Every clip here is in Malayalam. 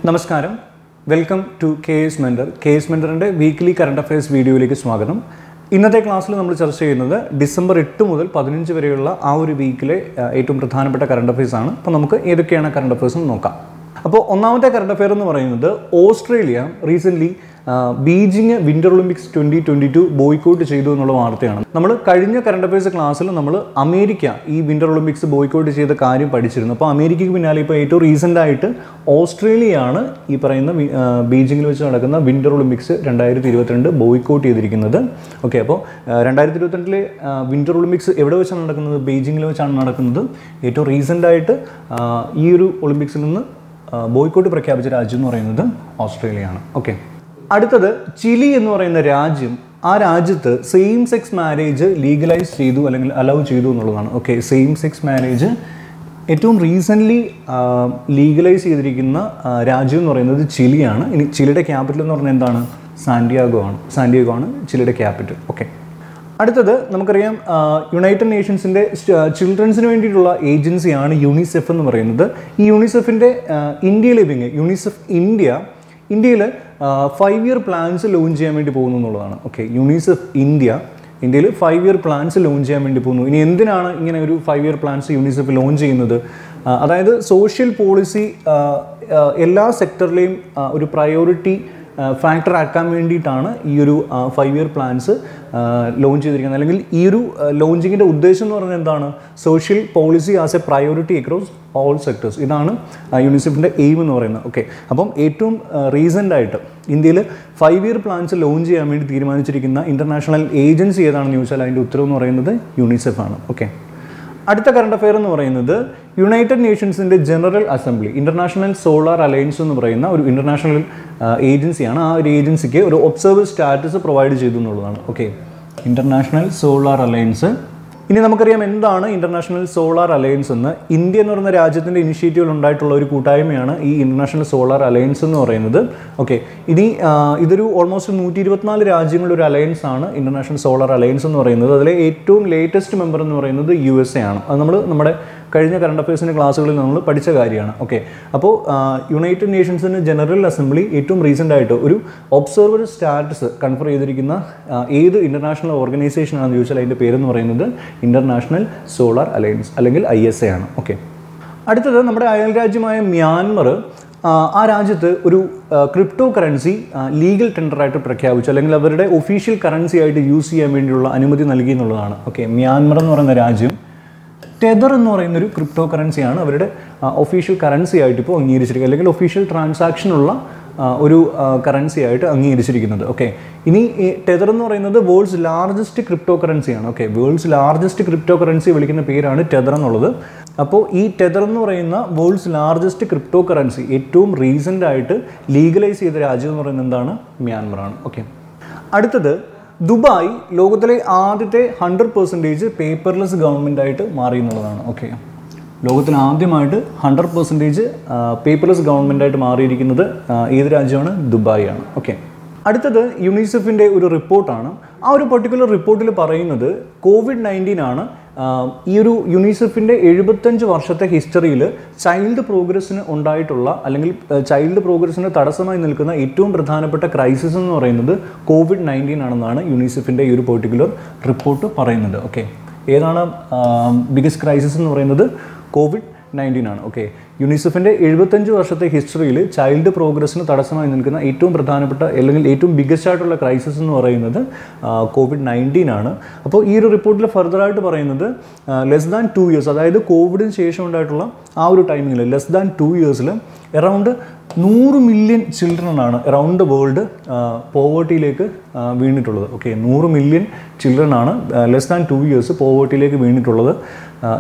നമസ്കാരം, welcome to KS Mentor. KS Mentorന്റെ വീക്ക്ലി കറണ്ട് അഫയേഴ്സ് വീഡിയോയിലേക്ക് സ്വാഗതം. ഇന്നത്തെ ക്ലാസ്സിൽ നമ്മൾ ചർച്ച ചെയ്യുന്നത് ഡിസംബർ 8 മുതൽ 15 വരെയുള്ള ആ ഒരു വീക്കിലെ ഏറ്റവും പ്രധാനപ്പെട്ട കറണ്ട് അഫയേഴ്സ് ആണ്. അപ്പോൾ നമുക്ക് ഏതൊക്കെയാണ് കറണ്ട് അഫയേഴ്സ് എന്ന് നോക്കാം. അപ്പോൾ ഒന്നാമത്തെ കറണ്ട് അഫെയർ എന്ന് പറയുന്നത് Australia recently Beijing winter Olympics 2022 boycott ചെയ്തു എന്നുള്ള വാർത്തയാണ്. നമ്മൾ കഴിഞ്ഞ കറണ്ട് അഫയേഴ്സ് ക്ലാസ്സിൽ നമ്മൾ അമേരിക്ക ഈ വിൻ്റർ ഒളിമ്പിക്സ് ബോയ്ക്കോട്ട് ചെയ്ത കാര്യം പഠിച്ചിരുന്നു. അപ്പോൾ അമേരിക്കയ്ക്ക് പിന്നാലെ ഇപ്പോൾ ഏറ്റവും റീസെൻ്റായിട്ട് ഓസ്ട്രേലിയയാണ് ഈ പറയുന്ന ബീജിംഗിൽ വെച്ച് നടക്കുന്ന വിൻ്റർ ഒളിമ്പിക്സ് 2022 ബോയ്ക്കോട്ട് ചെയ്തിരിക്കുന്നത്. ഓക്കെ, അപ്പോൾ 2022 വിൻ്റർ ഒളിമ്പിക്സ് എവിടെ വെച്ചാണ് നടക്കുന്നത്? ബീജിംഗിൽ വെച്ചാണ് നടക്കുന്നത്. ഏറ്റവും റീസെൻ്റായിട്ട് ഈ ഒരു ഒളിമ്പിക്സിൽ നിന്ന് ബോയ്ക്കോട്ട് പ്രഖ്യാപിച്ച രാജ്യം എന്ന് പറയുന്നത് ഓസ്ട്രേലിയയാണ്. ഓക്കെ, അടുത്തത് ചിലി എന്ന് പറയുന്ന രാജ്യം, ആ രാജ്യത്ത് സെയിം സെക്സ് മാരേജ് ലീഗലൈസ് ചെയ്തു അല്ലെങ്കിൽ അലൗ ചെയ്തു എന്നുള്ളതാണ്. ഓക്കെ, സെയിം സെക്സ് മാരേജ് ഏറ്റവും റീസെൻ്റ്ലി ലീഗലൈസ് ചെയ്തിരിക്കുന്ന രാജ്യം എന്ന് പറയുന്നത് ചിലിയാണ്. ഇനി ചിലിയുടെ ക്യാപിറ്റൽ എന്ന് പറഞ്ഞാൽ എന്താണ്? സാന്റിയാഗോ ആണ് ചിലിയുടെ ക്യാപിറ്റൽ. ഓക്കെ, അടുത്തത് നമുക്കറിയാം യുണൈറ്റഡ് നേഷൻസിൻ്റെ ചിൽഡ്രൻസിന് വേണ്ടിയിട്ടുള്ള ഏജൻസിയാണ് യൂണിസെഫ് എന്ന് പറയുന്നത്. ഈ യൂണിസെഫിൻ്റെ ഇന്ത്യയിലെ വിങ് യൂണിസെഫ് ഇന്ത്യയിൽ 5 ഇയർ പ്ലാൻസ് ലോഞ്ച് ചെയ്യാൻ വേണ്ടി പോകുന്നു എന്നുള്ളതാണ്. ഓക്കെ, യൂണിസെഫ് ഇന്ത്യയിൽ 5 ഇയർ പ്ലാൻസ് ലോഞ്ച് ചെയ്യാൻ വേണ്ടി പോകുന്നു. ഇനി എന്തിനാണ് ഇങ്ങനെ ഒരു 5 ഇയർ പ്ലാൻസ് യൂണിസെഫ് ലോഞ്ച് ചെയ്യുന്നത്? അതായത് സോഷ്യൽ പോളിസി എല്ലാ സെക്ടറിലെയും ഒരു പ്രയോറിറ്റി ഫാക്ടർ ആക്കാൻ വേണ്ടിയിട്ടാണ് ഈ ഒരു 5 ഇയർ പ്ലാൻസ് ലോഞ്ച് ചെയ്തിരിക്കുന്നത്. അല്ലെങ്കിൽ ഈ ഒരു ലോഞ്ചിങ്ങിൻ്റെ ഉദ്ദേശം എന്ന് പറയുന്നത് എന്താണ്? Social policy as A priority across all sectors. ഇതാണ് യൂണിസെഫിൻ്റെ എയിം എന്ന് പറയുന്നത്. ഓക്കെ, അപ്പം ഏറ്റവും റീസെൻ്റായിട്ട് ഇന്ത്യയിൽ 5 ഇയർ പ്ലാൻസ് ലോഞ്ച് ചെയ്യാൻ വേണ്ടി തീരുമാനിച്ചിരിക്കുന്ന ഇൻ്റർനാഷണൽ ഏജൻസി ഏതാണെന്ന് ചോദിച്ചാൽ അതിൻ്റെ ഉത്തരവ് എന്ന് പറയുന്നത് യൂണിസെഫ് ആണ്. ഓക്കെ, അടുത്ത കറണ്ട് അഫെയർ എന്ന് പറയുന്നത് യുണൈറ്റഡ് നേഷൻസിൻ്റെ general assembly international solar alliance എന്ന് പറയുന്ന ഒരു ഇൻ്റർനാഷണൽ ഏജൻസിയാണ്. ആ ഒരു ഏജൻസിക്ക് ഒരു ഒബ്സർവർ സ്റ്റാറ്റസ് പ്രൊവൈഡ് ചെയ്തു എന്നുള്ളതാണ്. Okay, international solar alliance. ഇനി നമുക്കറിയാം എന്താണ് ഇൻ്റർനാഷണൽ സോളാർ അലയൻസ് എന്ന്. ഇന്ത്യ എന്ന് പറയുന്ന രാജ്യത്തിൻ്റെ ഇനിഷ്യേറ്റീവിൽ ഉണ്ടായിട്ടുള്ള ഒരു കൂട്ടായ്മയാണ് ഈ ഇൻ്റർനാഷണൽ സോളാർ അലയൻസ് എന്ന് പറയുന്നത്. ഓക്കെ, ഇനി ഇതൊരു ഓൾമോസ്റ്റ് 124 രാജ്യങ്ങളുടെ ഒരു അലയൻസ് ആണ് ഇൻ്റർനാഷണൽ സോളാർ അലയൻസ് എന്ന് പറയുന്നത്. അതിലെ ഏറ്റവും ലേറ്റസ്റ്റ് മെമ്പർ എന്ന് പറയുന്നത് USA ആണ്. അത് നമ്മുടെ കഴിഞ്ഞ കറണ്ട് അഫയേഴ്സിൻ്റെ ക്ലാസ്സുകളിൽ നമ്മൾ പഠിച്ച കാര്യമാണ്. ഓക്കെ, അപ്പോൾ യുണൈറ്റഡ് നേഷൻസിൻ്റെ ജനറൽ അസംബ്ലി ഏറ്റവും റീസെൻ്റായിട്ട് ഒരു ഒബ്സർവർ സ്റ്റാറ്റസ് കൺഫർ ചെയ്തിരിക്കുന്ന ഏത് ഇൻ്റർനാഷണൽ ഓർഗനൈസേഷൻ ആണെന്ന് ചോദിച്ചാൽ അതിൻ്റെ പേരെന്ന് പറയുന്നത് ഇൻ്റർനാഷണൽ സോളാർ അലയൻസ് അല്ലെങ്കിൽ ISA ആണ്. ഓക്കെ, അടുത്തത് നമ്മുടെ അയൽ രാജ്യമായ മ്യാൻമർ, ആ രാജ്യത്ത് ഒരു ക്രിപ്റ്റോ കറൻസി ലീഗൽ ടെൻഡറായിട്ട് പ്രഖ്യാപിച്ചു, അല്ലെങ്കിൽ അവരുടെ ഒഫീഷ്യൽ കറൻസി ആയിട്ട് യൂസ് ചെയ്യാൻ വേണ്ടിയുള്ള അനുമതി നൽകി എന്നുള്ളതാണ്. ഓക്കെ, മ്യാൻമർ എന്ന് പറയുന്ന രാജ്യം ടെതർ എന്ന് പറയുന്നൊരു ക്രിപ്റ്റോ കറൻസിയാണ് അവരുടെ ഒഫീഷ്യൽ കറൻസി ആയിട്ട് ഇപ്പോൾ അംഗീകരിച്ചിരിക്കുന്നത്, അല്ലെങ്കിൽ ഒഫീഷ്യൽ ട്രാൻസാക്ഷനുള്ള ഒരു കറൻസി ആയിട്ട് അംഗീകരിച്ചിരിക്കുന്നത്. ഓക്കെ, ഇനി ഈ ടെതർ എന്ന് പറയുന്നത് വേൾഡ്സ് ലാർജസ്റ്റ് ക്രിപ്റ്റോ കറൻസിയാണ്. Okay, world's largest cryptocurrency വിളിക്കുന്ന പേരാണ് ടെതർ എന്നുള്ളത്. അപ്പോൾ ഈ ടെതർ എന്ന് പറയുന്ന വേൾഡ്സ് ലാർജസ്റ്റ് ക്രിപ്റ്റോ കറൻസി ഏറ്റവും റീസെൻ്റായിട്ട് ലീഗലൈസ് ചെയ്ത രാജ്യം എന്ന് പറയുന്നത് എന്താണ്? മ്യാൻമറാണ്. ഓക്കെ, അടുത്തത് ദുബായ് ലോകത്തിലെ ആദ്യത്തെ 100% പേപ്പർലെസ് ഗവൺമെൻറ്റായിട്ട് മാറി എന്നുള്ളതാണ്. ഓക്കെ, ലോകത്തിൽ ആദ്യമായിട്ട് 100% പേപ്പർലെസ് ഗവൺമെൻറ്റായിട്ട് മാറിയിരിക്കുന്നത് ഏത് രാജ്യമാണ്? ദുബായ് ആണ്. ഓക്കെ, അടുത്തത് യൂണിസെഫിൻ്റെ ഒരു റിപ്പോർട്ടാണ്. ആ ഒരു പർട്ടിക്കുലർ റിപ്പോർട്ടിൽ പറയുന്നത് COVID-19 ആണ് ഈ ഒരു യൂണിസെഫിൻ്റെ 75 വർഷത്തെ ഹിസ്റ്ററിയിൽ ചൈൽഡ് പ്രോഗ്രസ്സിന് ഉണ്ടായിട്ടുള്ള, അല്ലെങ്കിൽ ചൈൽഡ് പ്രോഗ്രസ്സിന് തടസ്സമായി നിൽക്കുന്ന ഏറ്റവും പ്രധാനപ്പെട്ട ക്രൈസിസ് എന്ന് പറയുന്നത് COVID-19 ആണെന്നാണ് യൂണിസെഫിൻ്റെ ഈ ഒരു പെർട്ടിക്കുലർ റിപ്പോർട്ട് പറയുന്നത്. ഓക്കെ, ഏതാണ് ബിഗസ്റ്റ് ക്രൈസിസ് എന്ന് പറയുന്നത്? COVID-19 ആണ്. ഓക്കെ, യൂണിസെഫിൻ്റെ 75 വർഷത്തെ ഹിസ്റ്ററിയിൽ ചൈൽഡ് പ്രോഗ്രസ്സിന് തടസ്സമായി നിൽക്കുന്ന ഏറ്റവും പ്രധാനപ്പെട്ട അല്ലെങ്കിൽ ഏറ്റവും ബിഗസ്റ്റ് ആയിട്ടുള്ള ക്രൈസിസ് എന്ന് പറയുന്നത് COVID-19 ആണ്. അപ്പോൾ ഈ ഒരു റിപ്പോർട്ടിൽ ഫർദറായിട്ട് പറയുന്നത് ലെസ് ദാൻ 2 ഇയേഴ്സ്, അതായത് കോവിഡിന് ശേഷം ഉണ്ടായിട്ടുള്ള ആ ഒരു ടൈമിങ്ങിൽ ലെസ് ദാൻ 2 ഇയേഴ്സിൽ അറൗണ്ട് 100 മില്യൺ ചിൽഡ്രനാണ് അറൗണ്ട് ദ വേൾഡ് പോവേർട്ടിയിലേക്ക് വീണിട്ടുള്ളത്. ഓക്കെ, 100 മില്യൺ ചിൽഡ്രനാണ് ലെസ് ദാൻ 2 ഇയേഴ്സ് പോവേർട്ടിയിലേക്ക് വീണിട്ടുള്ളത്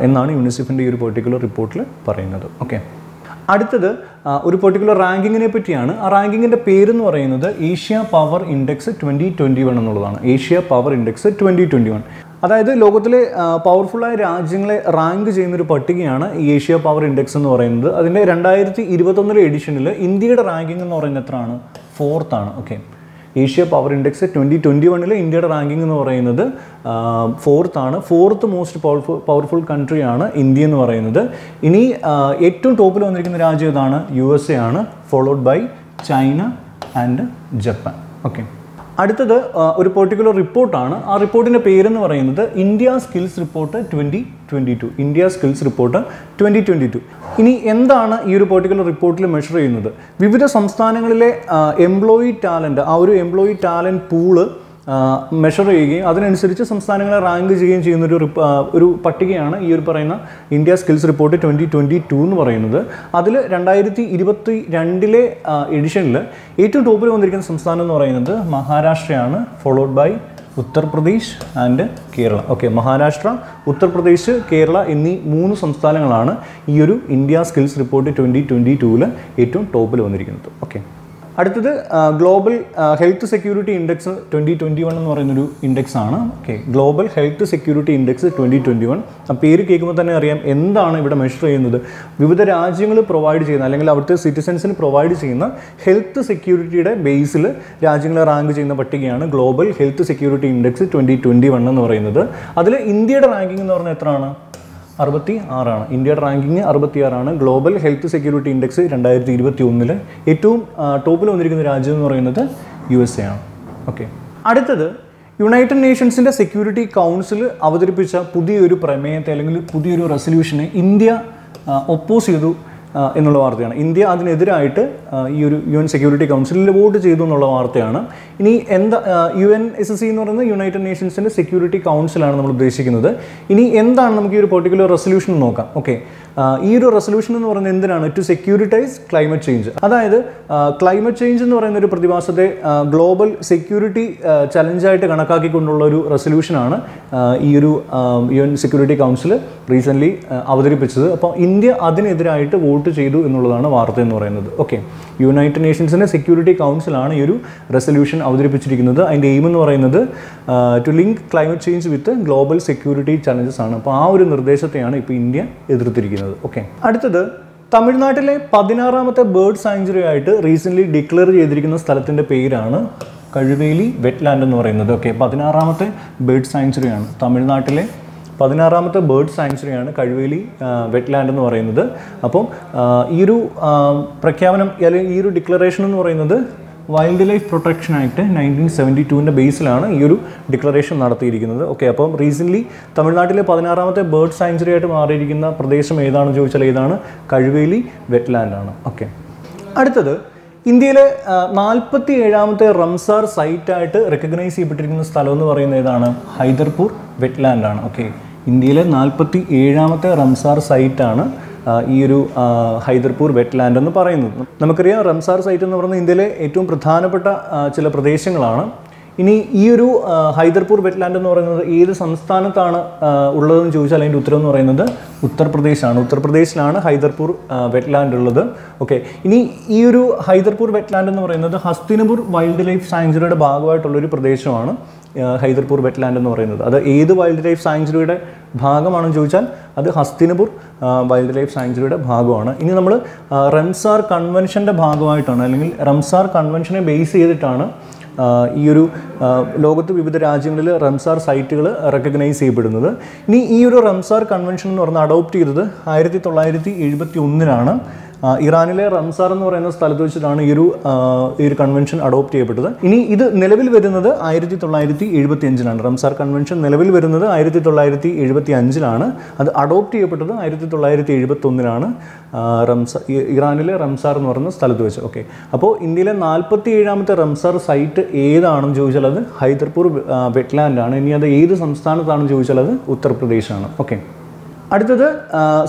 എന്നാണ് യൂണിസെഫിൻ്റെ ഈ ഒരു പെർട്ടിക്കുലർ റിപ്പോർട്ടിൽ പറയുന്നത്. ഓക്കെ, അടുത്തത് ഒരു പെർട്ടിക്കുലർ റാങ്കിങ്ങിനെ പറ്റിയാണ്. ആ റാങ്കിങ്ങിൻ്റെ പേരെന്ന് പറയുന്നത് ഏഷ്യ പവർ ഇൻഡെക്സ് 2021 എന്നുള്ളതാണ്. Asia power index 2021. അതായത് ലോകത്തിലെ പവർഫുള്ളായ രാജ്യങ്ങളെ റാങ്ക് ചെയ്യുന്നൊരു പട്ടികയാണ് ഈ ഏഷ്യ പവർ ഇൻഡെക്സ് എന്ന് പറയുന്നത്. അതിൻ്റെ 2021 എഡിഷനിൽ ഇന്ത്യയുടെ റാങ്കിങ് എന്ന് പറയുന്നത് എത്രയാണ്? 4th ആണ്. ഓക്കെ, ഏഷ്യ പവർ ഇൻഡെക്സ് 2021 ഇന്ത്യയുടെ റാങ്കിങ് എന്ന് പറയുന്നത് 4th ആണ്. 4th മോസ്റ്റ് പവർഫുൾ കൺട്രിയാണ് ഇന്ത്യ എന്ന് പറയുന്നത്. ഇനി ഏറ്റവും ടോപ്പിൽ വന്നിരിക്കുന്ന രാജ്യം ഏതാണ്? USA ആണ്, followed by China and Japan. Okay, അടുത്തത് ഒരു പെർട്ടിക്കുലർ റിപ്പോർട്ടാണ്. ആ റിപ്പോർട്ടിൻ്റെ പേരെന്ന് പറയുന്നത് India skills report 2022. India skills report 2022. ഇനി എന്താണ് ഈ ഒരു പെർട്ടിക്കുലർ റിപ്പോർട്ടിൽ മെഷർ ചെയ്യുന്നത്? വിവിധ സംസ്ഥാനങ്ങളിലെ എംപ്ലോയി ടാലൻറ്റ്, ആ ഒരു എംപ്ലോയി ടാലൻറ്റ് പൂള് മെഷർ ചെയ്യുകയും അതിനനുസരിച്ച് സംസ്ഥാനങ്ങളെ റാങ്ക് ചെയ്യുകയും ചെയ്യുന്ന ഒരു പട്ടികയാണ് ഈ ഒരു പറയുന്ന ഇന്ത്യ സ്കിൽസ് റിപ്പോർട്ട് 2022 എന്ന് പറയുന്നത്. അതിൽ 2022 എഡിഷനിൽ ഏറ്റവും ടോപ്പിൽ വന്നിരിക്കുന്ന സംസ്ഥാനം എന്ന് പറയുന്നത് മഹാരാഷ്ട്രയാണ്, followed by Uttar Pradesh and Kerala. Okay, Maharashtra, Uttar Pradesh, Kerala എന്നീ 3 സംസ്ഥാനങ്ങളാണ് ഈ ഒരു ഇന്ത്യ സ്കിൽസ് റിപ്പോർട്ട് 2022 ഏറ്റവും ടോപ്പിൽ വന്നിരിക്കുന്നത്. ഓക്കെ, അടുത്തത് ഗ്ലോബൽ ഹെൽത്ത് സെക്യൂരിറ്റി ഇൻഡെക്സ് 2021 എന്ന് പറയുന്നൊരു ഇൻഡെക്സ് ആണ്. Okay, global health security index 2021. ആ പേര് കേൾക്കുമ്പോൾ തന്നെ അറിയാം എന്താണ് ഇവിടെ മെഷർ ചെയ്യുന്നത്. വിവിധ രാജ്യങ്ങൾ പ്രൊവൈഡ് ചെയ്യുന്ന അല്ലെങ്കിൽ അവിടുത്തെ സിറ്റിസൻസിന് പ്രൊവൈഡ് ചെയ്യുന്ന ഹെൽത്ത് സെക്യൂരിറ്റിയുടെ ബേസിൽ രാജ്യങ്ങളെ റാങ്ക് ചെയ്യുന്ന പട്ടികയാണ് ഗ്ലോബൽ ഹെൽത്ത് സെക്യൂരിറ്റി ഇൻഡെക്സ് 2021 എന്ന് പറയുന്നത്. അതിൽ ഇന്ത്യയുടെ റാങ്കിങ് എന്ന് പറഞ്ഞാൽ എത്രയാണ്? 66 ആണ്. ഇന്ത്യയുടെ റാങ്കിങ് 66 ആണ്. ഗ്ലോബൽ ഹെൽത്ത് സെക്യൂരിറ്റി ഇൻഡെക്സ് 2021 ഏറ്റവും ടോപ്പിൽ വന്നിരിക്കുന്ന രാജ്യം എന്ന് പറയുന്നത് USA ആണ്. ഓക്കെ, അടുത്തത് യുണൈറ്റഡ് നേഷൻസിൻ്റെ സെക്യൂരിറ്റി കൗൺസിൽ അവതരിപ്പിച്ച പുതിയൊരു പ്രമേയത്തെ അല്ലെങ്കിൽ പുതിയൊരു റെസൊല്യൂഷനെ ഇന്ത്യ ഒപ്പോസ് ചെയ്തു എന്നുള്ള വാർത്തയാണ്. ഇന്ത്യ അതിനെതിരായിട്ട് ഈ ഒരു UN സെക്യൂരിറ്റി കൗൺസിലിൽ വോട്ട് ചെയ്തു എന്നുള്ള വാർത്തയാണ്. ഇനി എന്താ UNSC എന്ന് പറയുന്നത് യുണൈറ്റഡ് നേഷൻസിൻ്റെ സെക്യൂരിറ്റി കൗൺസിലാണ് നമ്മൾ ഉദ്ദേശിക്കുന്നത്. ഇനി എന്താണ് നമുക്ക് ഈ ഒരു പെർട്ടിക്കുലർ റെസൊല്യൂഷൻ നോക്കാം. ഓക്കെ, ഈ ഒരു റെസൊല്യൂഷൻ എന്ന് പറയുന്നത് എന്തിനാണ്? To securitise climate change. അതായത് ക്ലൈമറ്റ് ചേഞ്ച് എന്ന് പറയുന്ന ഒരു പ്രതിഭാസത്തെ ഗ്ലോബൽ സെക്യൂരിറ്റി ചലഞ്ചായിട്ട് കണക്കാക്കിക്കൊണ്ടുള്ള ഒരു റെസൊല്യൂഷനാണ് ഈ ഒരു UN സെക്യൂരിറ്റി കൗൺസിൽ റീസെൻ്റ്ലി അവതരിപ്പിച്ചത്. അപ്പോൾ ഇന്ത്യ അതിനെതിരായിട്ട് വോട്ട് ചെയ്തു എന്നുള്ളതാണ് വാർത്ത എന്ന് പറയുന്നത്. ഓക്കെ, യുണൈറ്റഡ് നേഷൻസിൻ്റെ സെക്യൂരിറ്റി കൗൺസിലാണ് ഈ ഒരു റെസൊല്യൂഷൻ അവതരിപ്പിച്ചിരിക്കുന്നത്. അതിൻ്റെ എയിം എന്ന് പറയുന്നത് to link climate change with global security challenges ആണ്. അപ്പോൾ ആ ഒരു നിർദ്ദേശത്തെയാണ് ഇപ്പോൾ ഇന്ത്യ എതിർത്തിരിക്കുന്നത്. ഓക്കെ, അടുത്തത് തമിഴ്നാട്ടിലെ 16ാമത്തെ ബേർഡ് സാങ്ച്വറി ആയിട്ട് റീസെൻ്റ്ലി ഡിക്ലെയർ ചെയ്തിരിക്കുന്ന സ്ഥലത്തിൻ്റെ പേരാണ് കഴുവേലി വെറ്റ്ലാൻഡ് എന്ന് പറയുന്നത്. ഓക്കെ, 16ാമത്തെ ബേർഡ് സാങ്ച്വറിയാണ്. തമിഴ്നാട്ടിലെ 16ാമത്തെ ബേർഡ് സാങ്ച്വറിയാണ് കഴുവേലി വെറ്റ്ലാൻഡ് എന്ന് പറയുന്നത്. അപ്പം ഈ ഒരു പ്രഖ്യാപനം അല്ലെങ്കിൽ ഈ ഒരു ഡിക്ലറേഷൻ എന്ന് പറയുന്നത് വൈൽഡ് ലൈഫ് പ്രൊട്ടക്ഷൻ ആക്ട് 1972 ബേസിലാണ് ഈ ഒരു ഡിക്ലറേഷൻ നടത്തിയിരിക്കുന്നത്. ഓക്കെ, അപ്പം റീസെൻ്റ്ലി തമിഴ്നാട്ടിലെ 16ാമത്തെ ബേർഡ് സാങ്ച്വറി ആയിട്ട് മാറിയിരിക്കുന്ന പ്രദേശം ഏതാണെന്ന് ചോദിച്ചാൽ ഏതാണ്? കഴുവേലി വെറ്റ്ലാൻഡ് ആണ്. ഓക്കെ, അടുത്തത് ഇന്ത്യയിലെ 47ാമത്തെ റംസാർ സൈറ്റായിട്ട് റെക്കഗ്നൈസ് ചെയ്യപ്പെട്ടിരിക്കുന്ന സ്ഥലം എന്ന് പറയുന്നത് ഏതാണ്? ഹൈദർപൂർ വെറ്റ്ലാൻഡ് ആണ്. ഓക്കെ, ഇന്ത്യയിലെ 47ാമത്തെ റംസാർ സൈറ്റാണ് ഈ ഒരു ഹൈദർപൂർ വെറ്റ്ലാൻഡ് എന്ന് പറയുന്നത്. നമുക്കറിയാം റംസാർ സൈറ്റ് എന്ന് പറയുന്നത് ഇന്ത്യയിലെ ഏറ്റവും പ്രധാനപ്പെട്ട ചില പ്രദേശങ്ങളാണ്. ഇനി ഈ ഒരു ഹൈദർപൂർ വെറ്റ്ലാൻഡ് എന്ന് പറയുന്നത് ഏത് സംസ്ഥാനത്താണ് ഉള്ളതെന്ന് ചോദിച്ചാൽ അതിൻ്റെ ഉത്തരം എന്ന് പറയുന്നത് ഉത്തർപ്രദേശാണ്. ഉത്തർപ്രദേശിലാണ് ഹൈദർപൂർ വെറ്റ്ലാൻഡ് ഉള്ളത്. ഓക്കെ, ഇനി ഈ ഒരു ഹൈദർപൂർ വെറ്റ്ലാൻഡ് എന്ന് പറയുന്നത് ഹസ്തിനപൂർ വൈൽഡ് ലൈഫ് സാങ്ച്വറിയുടെ ഭാഗമായിട്ടുള്ളൊരു പ്രദേശമാണ് ഹൈദർപൂർ വെറ്റ്ലാൻഡ് എന്ന് പറയുന്നത്. അത് ഏത് വൈൽഡ് ലൈഫ് സാങ്ച്വറിയുടെ ഭാഗമാണെന്ന് ചോദിച്ചാൽ അത് ഹസ്തിനപൂർ വൈൽഡ് ലൈഫ് സാങ്ച്വറിയുടെ ഭാഗമാണ്. ഇനി നമ്മൾ റംസാർ കൺവെൻഷൻ്റെ ഭാഗമായിട്ടാണ് അല്ലെങ്കിൽ റംസാർ കൺവെൻഷനെ ബേസ് ചെയ്തിട്ടാണ് ഈ ഒരു ലോകത്ത് വിവിധ രാജ്യങ്ങളിൽ റംസാർ സൈറ്റുകൾ റെക്കഗ്നൈസ് ചെയ്യപ്പെടുന്നത്. ഇനി ഈ ഒരു റംസാർ കൺവെൻഷൻ എന്ന് പറഞ്ഞാൽ അഡോപ്റ്റ് ചെയ്തത് 1971 ഇറാനിലെ റംസാർ എന്ന് പറയുന്ന സ്ഥലത്ത് വെച്ചിട്ടാണ് ഈ ഒരു കൺവെൻഷൻ അഡോപ്റ്റ് ചെയ്യപ്പെട്ടത്. ഇനി ഇത് നിലവിൽ വരുന്നത് 1975 റംസാർ കൺവെൻഷൻ നിലവിൽ വരുന്നത് 1975 അത് അഡോപ്റ്റ് ചെയ്യപ്പെട്ടത് 1971 ഇറാനിലെ റംസാർ എന്ന് പറയുന്ന സ്ഥലത്ത് വെച്ച്. ഓക്കെ, അപ്പോൾ ഇന്ത്യയിലെ 47ാമത്തെ റംസാർ സൈറ്റ് ഏതാണെന്ന് ചോദിച്ചാൽ അത് ഹൈദർപൂർ വെറ്റ്ലാൻഡ് ആണ്. ഇനി അത് ഏത് സംസ്ഥാനത്താണെന്ന് ചോദിച്ചാൽ അത് ഉത്തർപ്രദേശാണ്. ഓക്കെ, അടുത്തത്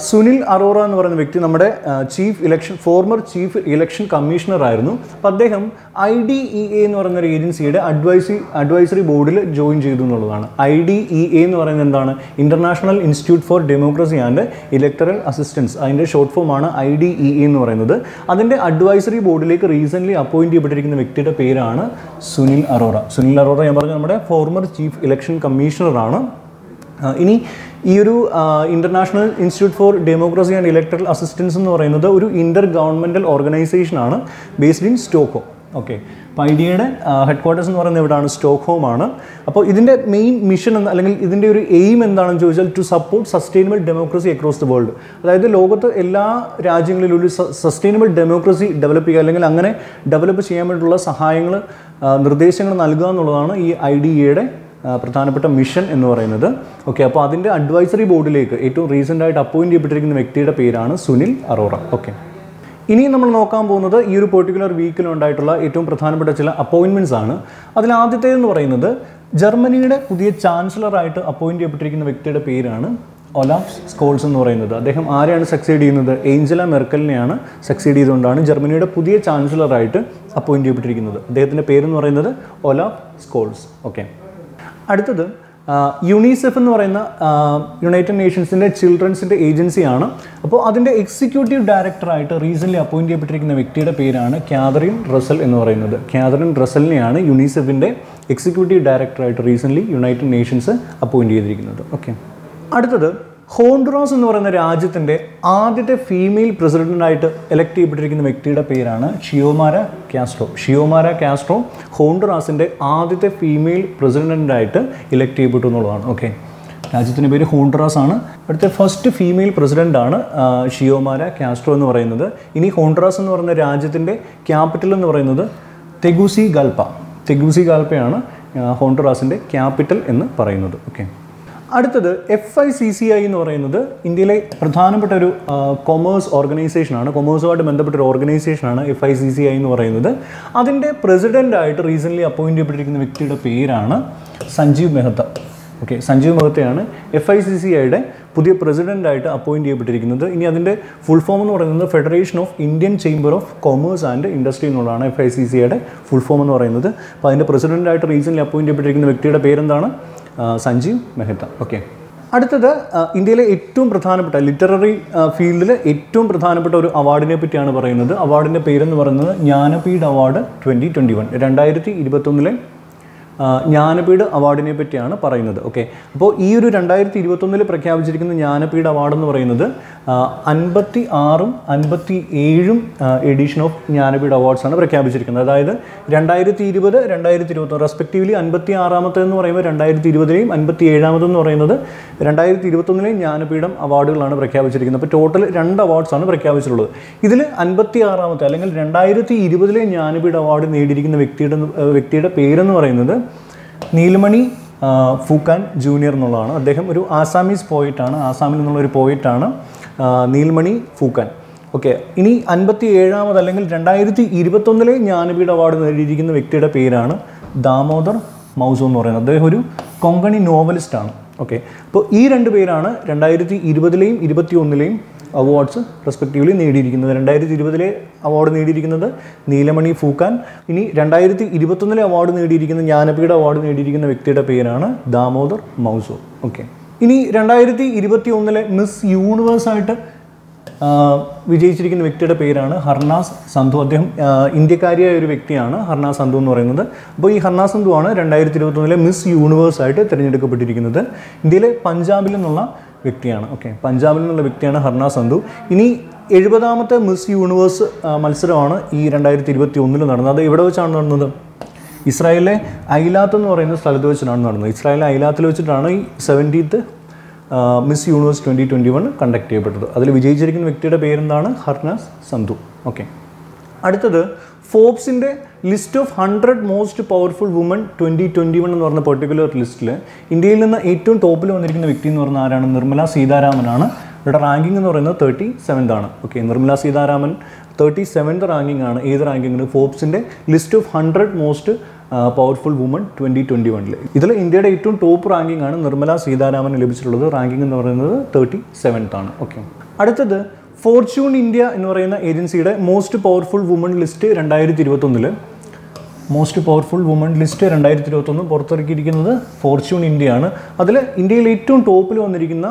സുനിൽ അറോറ എന്ന് പറയുന്ന വ്യക്തി നമ്മുടെ ഫോർമർ ചീഫ് ഇലക്ഷൻ കമ്മീഷണർ ആയിരുന്നു. അപ്പോൾ അദ്ദേഹം IDEA എന്ന് പറയുന്ന ഒരു ഏജൻസിയുടെ അഡ്വൈസറി ബോർഡിൽ ജോയിൻ ചെയ്തു എന്നുള്ളതാണ്. IDEA എന്ന് പറയുന്നത് എന്താണ്? International institute for democracy and electoral assistance. അതിൻ്റെ ഷോർട്ട് ഫോമാണ് IDEA എന്ന് പറയുന്നത്. അതിൻ്റെ അഡ്വൈസറി ബോർഡിലേക്ക് റീസെൻ്റ്ലി അപ്പോയിൻറ്റ് ചെയ്യപ്പെട്ടിരിക്കുന്ന വ്യക്തിയുടെ പേരാണ് സുനിൽ അറോറ. സുനിൽ അറോറ ഞാൻ പറഞ്ഞ നമ്മുടെ ഫോർമർ ചീഫ് ഇലക്ഷൻ കമ്മീഷണറാണ്. ഇനി ഈ ഒരു international institute for democracy and electoral assistance എന്ന് പറയുന്നത് ഒരു ഇൻ്റർ ഗവൺമെൻറ്റൽ ഓർഗനൈസേഷനാണ് ബേസ്ഡ് ഇൻ സ്റ്റോക്ക്ഹോം. ഓക്കെ, അപ്പോൾ ഐഡിയയുടെ ഹെഡ് ക്വാർട്ടേഴ്സ് എന്ന് പറയുന്നത് എവിടെയാണ്? സ്റ്റോക്ക്ഹോം ആണ്. അപ്പോൾ ഇതിൻ്റെ മെയിൻ മിഷൻ അല്ലെങ്കിൽ ഇതിൻ്റെ ഒരു എയിം എന്താണെന്ന് ചോദിച്ചാൽ to support sustainable democracy across the world. അതായത് ലോകത്ത് എല്ലാ രാജ്യങ്ങളിലും ഒരു സസ്റ്റൈനബിൾ ഡെമോക്രസി ഡെവലപ്പ് ചെയ്യുക അല്ലെങ്കിൽ അങ്ങനെ ഡെവലപ്പ് ചെയ്യാൻ വേണ്ടിയിട്ടുള്ള സഹായങ്ങൾ നിർദ്ദേശങ്ങൾ നൽകുക എന്നുള്ളതാണ് ഈ IDEയുടെ പ്രധാനപ്പെട്ട മിഷൻ എന്ന് പറയുന്നത്. ഓക്കെ, അപ്പോൾ അതിൻ്റെ അഡ്വൈസറി ബോർഡിലേക്ക് ഏറ്റവും റീസെൻ്റായിട്ട് അപ്പോയിൻറ്റ് ചെയ്യപ്പെട്ടിരിക്കുന്ന വ്യക്തിയുടെ പേരാണ് സുനിൽ അറോറ. ഓക്കെ, ഇനി നമ്മൾ നോക്കാൻ പോകുന്നത് ഈ ഒരു പെർട്ടിക്കുലർ വീക്കിലുണ്ടായിട്ടുള്ള ഏറ്റവും പ്രധാനപ്പെട്ട ചില അപ്പോയിൻമെൻറ്റ്സ് ആണ്. അതിൽ ആദ്യത്തേതെന്ന് പറയുന്നത് ജർമ്മനിയുടെ പുതിയ ചാൻസലറായിട്ട് അപ്പോയിൻറ്റ് ചെയ്യപ്പെട്ടിരിക്കുന്ന വ്യക്തിയുടെ പേരാണ് ഒലാഫ് സ്കോൾസ് എന്ന് പറയുന്നത്. അദ്ദേഹം ആരെയാണ് സക്സീഡ് ചെയ്യുന്നത്? ഏഞ്ചല മെർക്കലിനെയാണ് സക്സീഡ് ചെയ്തുകൊണ്ടാണ് ജർമ്മനിയുടെ പുതിയ ചാൻസലറായിട്ട് അപ്പോയിൻറ്റ് ചെയ്യപ്പെട്ടിരിക്കുന്നത്. അദ്ദേഹത്തിൻ്റെ പേരെന്ന് പറയുന്നത് ഒലാഫ് സ്കോൾസ്. ഓക്കെ, അടുത്തത് യുണിസെഫ് എന്ന് പറയുന്ന യുണൈറ്റഡ് നേഷൻസിൻ്റെ ചിൽഡ്രൻസിൻ്റെ ഏജൻസിയാണ്. അപ്പോൾ അതിൻ്റെ എക്സിക്യൂട്ടീവ് ഡയറക്ടറായിട്ട് റീസെൻ്റ്ലി അപ്പോയിൻറ്റ് ചെയ്യപ്പെട്ടിരിക്കുന്ന വ്യക്തിയുടെ പേരാണ് കാതറിൻ റസൽ എന്ന് പറയുന്നത്. കാതറിൻ റസലിനെയാണ് യുണിസെഫിൻ്റെ എക്സിക്യൂട്ടീവ് ഡയറക്ടറായിട്ട് റീസെൻ്റ്ലി യുണൈറ്റഡ് നേഷൻസ് അപ്പോയിൻറ്റ് ചെയ്തിരിക്കുന്നത്. ഓക്കെ, അടുത്തത് ഹോണ്ടുറാസ് എന്ന് പറയുന്ന രാജ്യത്തിൻ്റെ ആദ്യത്തെ ഫീമെയിൽ പ്രസിഡൻ്റായിട്ട് എലക്ട് ചെയ്യപ്പെട്ടിരിക്കുന്ന വ്യക്തിയുടെ പേരാണ് ഷിയോമാര കാസ്ട്രോ. ഷിയോമാര കാസ്ട്രോ ഹോണ്ടുറാസിൻ്റെ ആദ്യത്തെ ഫീമെയിൽ പ്രസിഡൻ്റായിട്ട് ഇലക്ട് ചെയ്യപ്പെട്ടു എന്നുള്ളതാണ്. ഓക്കെ, രാജ്യത്തിൻ്റെ പേര് ഹോണ്ടുറാസ് ആണ്. അടുത്ത ഫസ്റ്റ് ഫീമെയിൽ പ്രസിഡൻ്റാണ് ഷിയോമാര കാസ്ട്രോ എന്ന് പറയുന്നത്. ഇനി ഹോണ്ടുറാസ് എന്ന് പറയുന്ന രാജ്യത്തിൻ്റെ ക്യാപിറ്റൽ എന്ന് പറയുന്നത് തെഗുസിഗാൽപ്പയാണ് ഹോണ്ടുറാസിൻ്റെ ക്യാപിറ്റൽ എന്ന് പറയുന്നത്. ഓക്കെ, അടുത്തത് FICCI എന്ന് പറയുന്നത് ഇന്ത്യയിലെ പ്രധാനപ്പെട്ട ഒരു കൊമേഴ്സ് ഓർഗനൈസേഷനാണ്. കൊമേഴ്സുമായിട്ട് ബന്ധപ്പെട്ട ഒരു ഓർഗനൈസേഷനാണ് FICCI എന്ന് പറയുന്നത്. അതിൻ്റെ പ്രസിഡൻ്റായിട്ട് റീസെൻ്റ്ലി അപ്പോയിൻറ്റ് ചെയ്യപ്പെട്ടിരിക്കുന്ന വ്യക്തിയുടെ പേരാണ് സഞ്ജീവ് മെഹ്ത്ത. ഓക്കെ, സഞ്ജീവ് മെഹ്ത്തയാണ് FICCIയുടെ പുതിയ പ്രസിഡൻ്റായിട്ട് അപ്പോയിൻറ്റ് ചെയ്യപ്പെട്ടിരിക്കുന്നത്. ഇനി അതിൻ്റെ ഫുൾ ഫോം എന്ന് പറയുന്നത് federation of Indian chamber of commerce and industry എന്നുള്ളതാണ് FICCIയുടെ ഫുൾ ഫോം എന്ന് പറയുന്നത്. അപ്പോൾ അതിൻ്റെ പ്രസിഡൻ്റായിട്ട് റീസെൻ്റ്ലി അപ്പോയിൻറ്റ് ചെയ്യപ്പെട്ടിരിക്കുന്ന വ്യക്തിയുടെ പേരെന്താണ്? സഞ്ജീവ് മെഹ്ത്ത. ഓക്കെ, അടുത്തത് ഇന്ത്യയിലെ ഏറ്റവും പ്രധാനപ്പെട്ട ലിറ്റററി ഫീൽഡിൽ ഏറ്റവും പ്രധാനപ്പെട്ട ഒരു അവാർഡിനെ പറ്റിയാണ് പറയുന്നത്. അവാർഡിൻ്റെ പേരെന്ന് പറയുന്നത് ജ്ഞാനപീഠ് അവാർഡ് 2021. 2021 ജ്ഞാനപീഠ് അവാർഡിനെ പറ്റിയാണ് പറയുന്നത്. ഓക്കെ, അപ്പോൾ ഈ ഒരു 2021 പ്രഖ്യാപിച്ചിരിക്കുന്ന ജ്ഞാനപീഠ് അവാർഡ് എന്ന് പറയുന്നത് 56ഉം 57ഉം എഡിഷൻ ഓഫ് ജ്ഞാനപീഠ് അവാർഡ്സാണ് പ്രഖ്യാപിച്ചിരിക്കുന്നത്. അതായത് 2020, 2021 റെസ്പെക്റ്റീവ്ലി 56ാമത്തേന്ന് പറയുമ്പോൾ 2020ലെയും 57ാമതെന്ന് പറയുന്നത് 2021ലെയും ജ്ഞാനപീഠം അവാർഡുകളാണ് പ്രഖ്യാപിച്ചിരിക്കുന്നത്. അപ്പോൾ ടോട്ടൽ 2 അവാർഡ്സാണ് പ്രഖ്യാപിച്ചിട്ടുള്ളത്. ഇതിൽ 56ാമത്തെ അല്ലെങ്കിൽ 2020ലെ ജ്ഞാനപീഠ് അവാർഡ് നേടിയിരിക്കുന്ന വ്യക്തിയുടെ പേരെന്ന് പറയുന്നത് നീൽമണി ഫൂക്കാൻ ജൂനിയർ എന്നുള്ളതാണ്. അദ്ദേഹം ഒരു ആസാമീസ് പോയിട്ടാണ്, ആസാമിൽ നിന്നുള്ളൊരു പോയിട്ടാണ് നീൽമണി ഫൂക്കാൻ. ഓക്കെ, ഇനി 57ാമത് അല്ലെങ്കിൽ 2021ലെ ജ്ഞാനപീഠ അവാർഡ് നേടിയിരിക്കുന്ന വ്യക്തിയുടെ പേരാണ് ദാമോദർ മൗസോ എന്ന് പറയുന്നത്. അദ്ദേഹം ഒരു കൊങ്കണി നോവലിസ്റ്റാണ്. ഓക്കെ, അപ്പോൾ ഈ 2 പേരാണ് 2020ലെയും 2021ലെയും അവാർഡ്സ് റെസ്പെക്റ്റീവ്ലി നേടിയിരിക്കുന്നത്. 2020ലെ അവാർഡ് നേടിയിരിക്കുന്നത് നീലമണി ഫൂക്കാൻ. ഇനി 2021ലെ അവാർഡ് നേടിയിരിക്കുന്ന ജ്ഞാനപീഠ അവാർഡ് നേടിയിരിക്കുന്ന വ്യക്തിയുടെ പേരാണ് ദാമോദർ മൗസോ. ഓക്കെ, ഇനി 2021ലെ മിസ് യൂണിവേഴ്സായിട്ട് വിജയിച്ചിരിക്കുന്ന വ്യക്തിയുടെ പേരാണ് ഹർനാസ് സന്ധു. അദ്ദേഹം ഇന്ത്യക്കാരിയായ ഒരു വ്യക്തിയാണ് ഹർനാസ് സന്ധു എന്ന് പറയുന്നത്. അപ്പോൾ ഈ ഹർനാസ് സന്ധു ആണ് 2021ലെ മിസ് യൂണിവേഴ്സായിട്ട് തിരഞ്ഞെടുക്കപ്പെട്ടിരിക്കുന്നത്. ഇന്ത്യയിലെ പഞ്ചാബിൽ നിന്നുള്ള വ്യക്തിയാണ്. ഓക്കെ, പഞ്ചാബിൽ നിന്നുള്ള വ്യക്തിയാണ് ഹർനാസ് സന്ധു. ഇനി 70ാമത്തെ മിസ് യൂണിവേഴ്സ് മത്സരമാണ് ഈ 2021 നടന്നത്. അത് എവിടെ വെച്ചാണ് നടന്നത്? ഇസ്രായേലിലെ ഐലാത്ത് എന്ന് പറയുന്ന സ്ഥലത്ത് വെച്ചിട്ടാണ് നടന്നത്. ഇസ്രായേലിലെ ഐലാത്തിൽ വെച്ചിട്ടാണ് ഈ 70th മിസ് യൂണിവേഴ്സ് 2021 കണ്ടക്ട് ചെയ്യപ്പെട്ടത്. അതിൽ വിജയിച്ചിരിക്കുന്ന വ്യക്തിയുടെ പേരെന്താണ്? ഹർനാസ് സന്ധു. ഓക്കെ, അടുത്തത് ഫോബ്സിൻ്റെ list of 100 most powerful woman 2021 എന്ന് പറഞ്ഞ പെർട്ടിക്കുലർ ലിസ്റ്റിൽ ഇന്ത്യയിൽ നിന്ന് ഏറ്റവും ടോപ്പിൽ വന്നിരിക്കുന്ന വ്യക്തി എന്ന് പറഞ്ഞാൽ ആരാണ്? നിർമ്മല സീതാരാമനാണ്. ഇവിടെ റാങ്കിങ് എന്ന് പറയുന്നത് 37th ആണ്. Okay, Nirmala Sitharaman 37th ranking ആണ്. ഏത് റാങ്കിങ്ങിന്? ഫോബ്സിൻ്റെ list of 100 most powerful woman 2021. ഇതിൽ ഇന്ത്യയുടെ ഏറ്റവും ടോപ്പ് റാങ്കിങ് ആണ് നിർമ്മല സീതാരാമന് ലഭിച്ചിട്ടുള്ളത്. റാങ്കിങ് എന്ന് പറയുന്നത് 37th ആണ്. ഓക്കെ, അടുത്തത് ഫോർച്യൂൺ ഇന്ത്യ എന്ന് പറയുന്ന ഏജൻസിയുടെ most powerful woman list 2021 most powerful woman list 2021 പുറത്തിറക്കിയിരിക്കുന്നത് ഫോർച്യൂൺ ഇന്ത്യയാണ്. അതിൽ ഇന്ത്യയിൽ ഏറ്റവും ടോപ്പിൽ വന്നിരിക്കുന്ന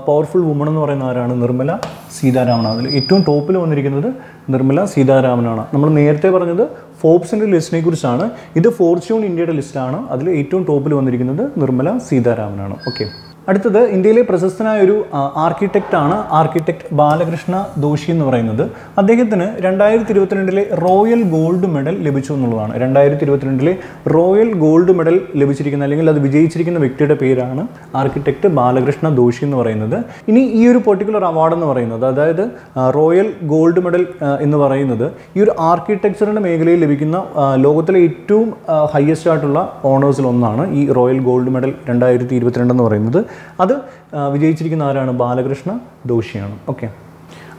പവർഫുൾ വുമൺ എന്ന് പറയുന്ന ആരാണ്? നിർമ്മല സീതാരാമനാണ്. അതിൽ ഏറ്റവും ടോപ്പിൽ വന്നിരിക്കുന്നത് നിർമ്മല സീതാരാമനാണ്. നമ്മൾ നേരത്തെ പറഞ്ഞത് ഫോബ്സിൻ്റെ ലിസ്റ്റിനെ കുറിച്ചാണ്. ഇത് ഫോർച്യൂൺ ഇന്ത്യയുടെ ലിസ്റ്റാണ്. അതിൽ ഏറ്റവും ടോപ്പിൽ വന്നിരിക്കുന്നത് നിർമ്മല സീതാരാമനാണ്. ഓക്കെ, അടുത്തത് ഇന്ത്യയിലെ പ്രശസ്തനായ ഒരു ആർക്കിടെക്റ്റാണ് ആർക്കിടെക്ട് ബാലകൃഷ്ണ ദോഷി എന്ന് പറയുന്നത്. അദ്ദേഹത്തിന് 2022 റോയൽ ഗോൾഡ് മെഡൽ ലഭിച്ചു എന്നുള്ളതാണ്. 2022 റോയൽ ഗോൾഡ് മെഡൽ ലഭിച്ചിരിക്കുന്ന അല്ലെങ്കിൽ അത് വിജയിച്ചിരിക്കുന്ന വ്യക്തിയുടെ പേരാണ് ആർക്കിടെക്ട് ബാലകൃഷ്ണ ദോഷി എന്ന് പറയുന്നത്. ഇനി ഈ ഒരു പെർട്ടിക്കുലർ അവാർഡ് എന്ന് പറയുന്നത്, അതായത് റോയൽ ഗോൾഡ് മെഡൽ എന്ന് പറയുന്നത് ഈ ഒരു ആർക്കിടെക്ചറിൻ്റെ മേഖലയിൽ ലഭിക്കുന്ന ലോകത്തിലെ ഏറ്റവും ഹയസ്റ്റ് ആയിട്ടുള്ള ഓണേഴ്സിൽ ഒന്നാണ് ഈ റോയൽ ഗോൾഡ് മെഡൽ 2022 എന്ന് പറയുന്നത്. അത് വിജയിച്ചിരിക്കുന്ന ആരാണ്? ബാലകൃഷ്ണ ദോഷിയാണ്. ഓക്കെ,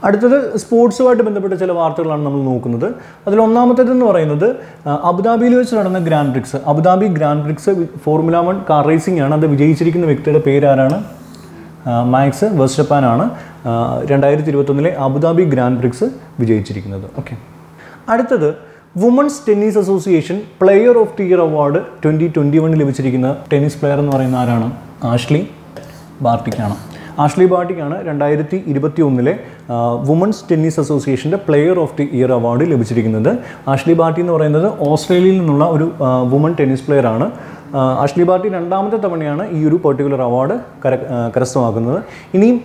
അടുത്തത് സ്പോർട്സുമായിട്ട് ബന്ധപ്പെട്ട ചില വാർത്തകളാണ് നമ്മൾ നോക്കുന്നത്. അതിലൊന്നാമത്തേതെന്ന് പറയുന്നത് അബുദാബിയിൽ വെച്ച് നടന്ന grand prix, Abu Dhabi grand prix formula 1 car racing ആണ്. അത് വിജയിച്ചിരിക്കുന്ന വ്യക്തിയുടെ പേരാരാണ്? മാക്സ് വെർസ്റ്റപ്പാൻ ആണ് 2021 അബുദാബി ഗ്രാൻഡ് പ്രിക്സ് വിജയിച്ചിരിക്കുന്നത്. ഓക്കെ, അടുത്തത് women's tennis association player of the year award 2021 ലഭിച്ചിരിക്കുന്ന ടെന്നീസ് പ്ലെയർ എന്ന് പറയുന്ന ആരാണ്? ആഷ്ലി ബാർട്ടിക്കാണ്. ആഷ്ലി ബാർട്ടിക്കാണ് 2021 വുമൺസ് ടെന്നീസ് അസോസിയേഷൻ്റെ player of the year award ലഭിച്ചിരിക്കുന്നത്. ആഷ്ലി ബാർട്ടി എന്ന് പറയുന്നത് ഓസ്ട്രേലിയയിൽ നിന്നുള്ള ഒരു വുമൺ ടെന്നീസ് പ്ലെയർ ആണ്. ആഷ്ലി ബാർട്ടി രണ്ടാമത്തെ തവണയാണ് ഈ ഒരു പെർട്ടിക്കുലർ അവാർഡ് കരസ്ഥമാക്കുന്നത്. ഇനിയും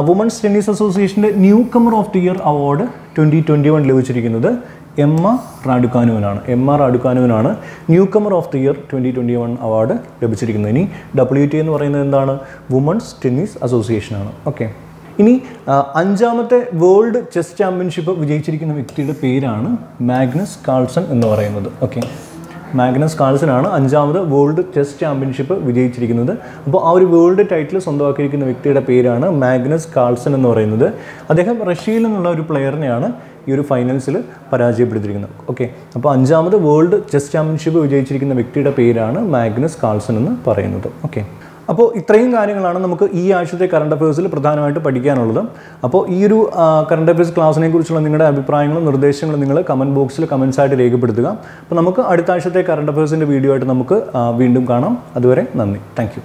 വുമൺസ് ടെന്നീസ് അസോസിയേഷൻ്റെ newcomer of the year award 2021 ലഭിച്ചിരിക്കുന്നത് എമ്മ റാഡുക്കാനുവിനാണ്. എമ്മ റാഡുക്കാനുവിനാണ് newcomer of the year 2021 award ലഭിച്ചിരിക്കുന്നത്. ഇനി WTA എന്ന് പറയുന്നത് എന്താണ്? വുമൺസ് ടെന്നീസ് അസോസിയേഷനാണ്. ഓക്കെ, ഇനി 5ാമത്തെ വേൾഡ് ചെസ് ചാമ്പ്യൻഷിപ്പ് വിജയിച്ചിരിക്കുന്ന വ്യക്തിയുടെ പേരാണ് മാഗ്നസ് കാൾസൺ എന്ന് പറയുന്നത്. ഓക്കെ, മാഗ്നസ് കാൾസനാണ് 5ാമത് വേൾഡ് ചെസ് ചാമ്പ്യൻഷിപ്പ് വിജയിച്ചിരിക്കുന്നത്. അപ്പോൾ ആ ഒരു വേൾഡ് ടൈറ്റിൽ സ്വന്തമാക്കിയിരിക്കുന്ന വ്യക്തിയുടെ പേരാണ് മാഗ്നസ് കാൾസൺ എന്ന് പറയുന്നത്. അദ്ദേഹം റഷ്യയിൽ നിന്നുള്ള ഒരു പ്ലെയറിനെയാണ് ഈ ഒരു ഫൈനൽസിൽ പരാജയപ്പെടുത്തിയിരിക്കുന്നത്. ഓക്കെ, അപ്പോൾ 5ാമത് വേൾഡ് ചെസ് ചാമ്പ്യൻഷിപ്പ് വിജയിച്ചിരിക്കുന്ന വ്യക്തിയുടെ പേരാണ് മാഗ്നസ് കാൾസൺ എന്ന് പറയുന്നത്. ഓക്കെ, അപ്പോൾ ഇത്രയും കാര്യങ്ങളാണ് നമുക്ക് ഈ ആഴ്ചത്തെ കറണ്ട് അഫയേഴ്സിൽ പ്രധാനമായിട്ട് പഠിക്കാനുള്ളത്. അപ്പോൾ ഈ ഒരു കറണ്ട് അഫയേഴ്സ് ക്ലാസ്സിനെ കുറിച്ചുള്ള നിങ്ങളുടെ അഭിപ്രായങ്ങളും നിർദ്ദേശങ്ങളും നിങ്ങൾ കമൻറ്റ് ബോക്സിൽ കമൻസ് ആയിട്ട് രേഖപ്പെടുത്തുക. അപ്പോൾ നമുക്ക് അടുത്ത ആഴ്ചത്തെ കറണ്ട് അഫയേഴ്സിൻ്റെ വീഡിയോ ആയിട്ട് നമുക്ക് വീണ്ടും കാണാം. അതുവരെ നന്ദി. Thank you.